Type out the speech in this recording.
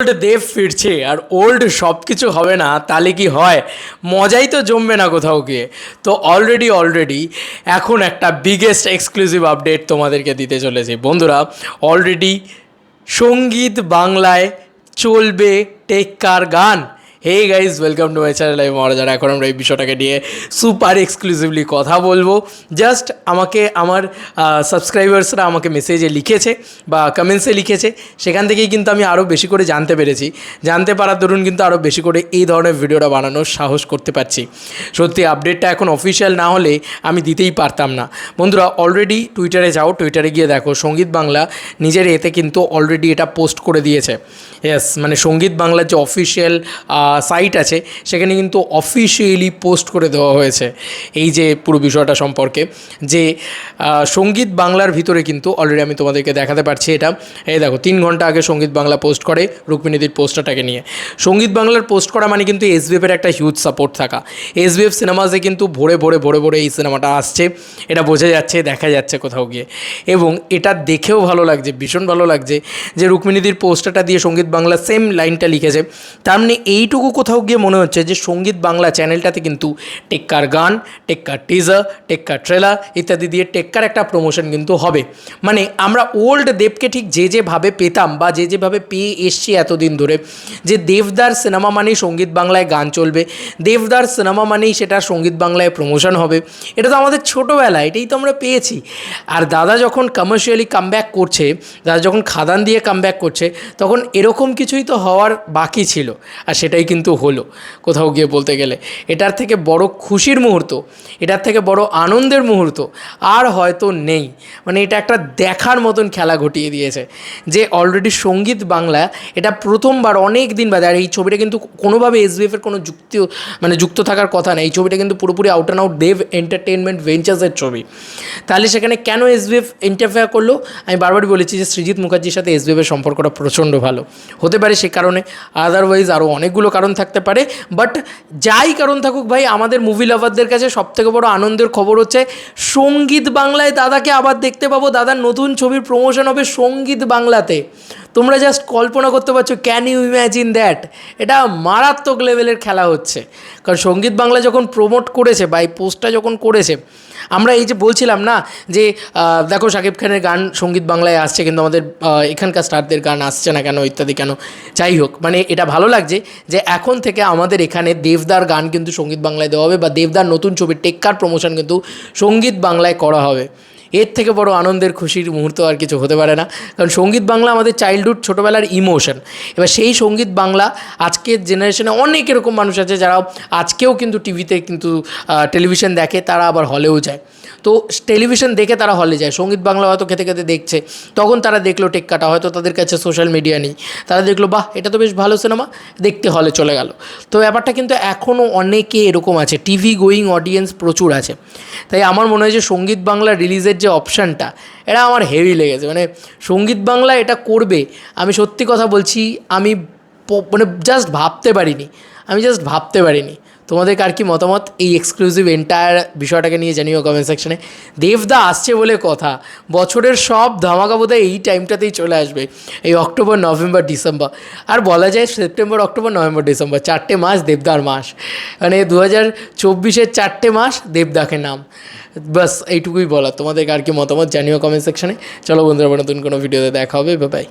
Old দেব ফিরছে আর old সব কিছু হবে না তাহলে কি হয়, মজাই তো জমবে না কোথাও গিয়ে। তো অলরেডি এখন একটা বিগেস্ট এক্সক্লুসিভ আপডেট তোমাদেরকে দিতে চলেছি বন্ধুরা। অলরেডি সঙ্গীত বাংলায় চলবে টেক্কার গান। Hey guys, welcome to my channel. আমি মহারাজার। এখন আমরা এই বিষয়টাকে নিয়ে সুপার এক্সক্লুসিভলি কথা বলবো। জাস্ট আমাকে আমার সাবস্ক্রাইবার্সরা আমাকে মেসেজে লিখেছে বা কমেন্টসে লিখেছে, সেখান থেকেই কিন্তু আমি আরও বেশি করে জানতে পেরেছি। জানতে পারার দরুন কিন্তু আরও বেশি করে এই ধরনের ভিডিওটা বানানোর সাহস করতে পারছি। সত্যি আপডেটটা এখন অফিসিয়াল না হলে আমি দিতেই পারতাম না বন্ধুরা। অলরেডি টুইটারে যাও, টুইটারে গিয়ে দেখো সঙ্গীত বাংলা নিজের এতে কিন্তু অলরেডি এটা পোস্ট করে দিয়েছে। ইয়েস, মানে সঙ্গীত বাংলার যে অফিসিয়াল সাইট আছে সেখানে কিন্তু অফিসিয়ালি পোস্ট করে দেওয়া হয়েছে এই যে পুরো বিষয়টা সম্পর্কে। যে সঙ্গীত বাংলার ভিতরে কিন্তু অলরেডি আমি তোমাদেরকে দেখাতে পারছি এটা। এই দেখো 3 ঘন্টা আগে সঙ্গীত বাংলা পোস্ট করে রুক্মিণীদির পোস্টারটাকে নিয়ে। সঙ্গীত বাংলার পোস্ট করা মানে কিন্তু এসবিএফের একটা হিউজ সাপোর্ট থাকা। এসবিএফ সিনেমাসে কিন্তু ভরে এই সিনেমাটা আসছে, এটা বোঝা যাচ্ছে, দেখা যাচ্ছে কোথাও গিয়ে। এবং এটা দেখেও ভালো লাগছে, ভীষণ ভালো লাগছে যে রুক্মিণীদির পোস্টারটা দিয়ে সঙ্গীত বাংলা সেম লাইনটা লিখেছে। তার মানে এইটুকু কোথাও গিয়ে মনে হচ্ছে যে সঙ্গীত বাংলা চ্যানেলটাতে কিন্তু টেক্কার গান, টেক্কার টিজার, টেক্কার ট্রেলার ইত্যাদি দিয়ে টেক্কার একটা প্রমোশন কিন্তু হবে। মানে আমরা ওল্ড দেবকে ঠিক যেভাবে পেতাম বা যেভাবে পেয়ে এসছি এতদিন ধরে, যে দেবদার সিনেমা মানেই সঙ্গীত বাংলায় গান চলবে, দেবদার সিনেমা মানেই সেটা সঙ্গীত বাংলায় প্রমোশন হবে, এটা তো আমাদের ছোটোবেলা, এটাই তো আমরা পেয়েছি। আর দাদা যখন কমার্শিয়ালি কামব্যাক করছে, দাদা যখন খাদান দিয়ে কামব্যাক করছে, তখন এরকম কিছুই তো হওয়ার বাকি ছিল, আর সেটাই কিন্তু হলো কোথাও গিয়ে বলতে গেলে। এটার থেকে বড় খুশির মুহূর্ত, এটার থেকে বড় আনন্দের মুহূর্ত আর হয়তো নেই। মানে এটা একটা দেখার মতন খেলা ঘটিয়ে দিয়েছে যে অলরেডি সঙ্গীত বাংলা এটা প্রথমবার অনেক দিন বাদে। আর এই ছবিটা কিন্তু কোনোভাবে এসবিএফের কোনো যুক্ত থাকার কথা না। এই ছবিটা কিন্তু পুরোপুরি out and out Dev entertainment ভেঞ্চার্সের ছবি। তাহলে সেখানে কেন এসবিএফ ইন্টারফেয়ার করলো? আমি বারবারই বলেছি যে সৃজিত মুখার্জির সাথে এসবিএফের সম্পর্কটা প্রচণ্ড ভালো হতে পারে সে কারণে, আদারওয়াইজ আরও অনেকগুলো কারণ থাকতে পারে। বাট যাই কারণ থাকুক ভাই, আমাদের মুভি লাভারদের কাছে সবথেকে বড় আনন্দের খবর হচ্ছে সঙ্গীত বাংলায় দাদাকে আবার দেখতে পাবো। দাদার নতুন ছবির প্রমোশন হবে সঙ্গীত বাংলাতে। তোমরা জাস্ট কল্পনা করতে পারছো, ক্যান ইউ ইম্যাজিন দ্যাট? এটা মারাত্মক লেভেলের খেলা হচ্ছে। কারণ সঙ্গীত বাংলা যখন প্রমোট করেছে বা এই পোস্টটা যখন করেছে, আমরা এই যে বলছিলাম না যে দেখো শাকিব খানের গান সঙ্গীত বাংলায় আসছে কিন্তু আমাদের এখানকার স্টারদের গান আসছে না কেন ইত্যাদি কেন। যাই হোক, মানে এটা ভালো লাগছে যে এখন থেকে আমাদের এখানে দেবদার গান কিন্তু সঙ্গীত বাংলায় দেওয়া হবে বা দেবদার নতুন ছবির টেক্কার প্রমোশন কিন্তু সঙ্গীত বাংলায় করা হবে। এর থেকে বড় আনন্দের খুশির মুহূর্ত আর কিছু হতে পারে না। কারণ সঙ্গীত বাংলা আমাদের চাইল্ডহুড ছোটোবেলার ইমোশন। এবার সেই সঙ্গীত বাংলা আজকের জেনারেশনে অনেক এরকম মানুষ আছে যারা আজকেও কিন্তু টিভিতে কিন্তু টেলিভিশন দেখে, তারা আবার হলেও যায়। তো টেলিভিশন দেখে তারা হলে যায়, সঙ্গীত বাংলা হয়তো খেতে খেতে দেখছে, তখন তারা দেখলো টেক্কাটা, হয়তো তাদের কাছে সোশ্যাল মিডিয়া নেই, তারা দেখলো বাহ এটা তো বেশ ভালো সিনেমা, দেখতে হলে চলে গেল। তো ব্যাপারটা কিন্তু এখনও অনেকে এরকম আছে, টিভি গোয়িং অডিয়েন্স প্রচুর আছে। তাই আমার মনে হয় যে সঙ্গীত বাংলা রিলিজের যে অপশানটা, এটা আমার হেভি লেগেছে। মানে সঙ্গীত বাংলা এটা করবে, আমি সত্যি কথা বলছি, আমি মানে জাস্ট ভাবতে পারিনি। তোমাদেরকে আর কি মতামত এই এক্সক্লুসিভ এন্টায়ার বিষয়টাকে নিয়ে জানিও কমেন্ট সেকশনে। দেবদা আসছে বলে কথা, বছরের সব ধামাকা বোধহয় এই টাইমটাতেই চলে আসবে, এই অক্টোবর, নভেম্বর, ডিসেম্বর। আর বলা যায় সেপ্টেম্বর, অক্টোবর, নভেম্বর, ডিসেম্বর 4টে মাস দেবদার মাস। মানে 2024-এর 4টে মাস দেবদাকে নাম। বাস এইটুকুই বলা। তোমাদেরকে আর কি মতামত জানিও কমেন্ট সেকশনে। চলো বন্ধুরা, নতুন কোনো ভিডিওতে দেখা হবে। Bye bye.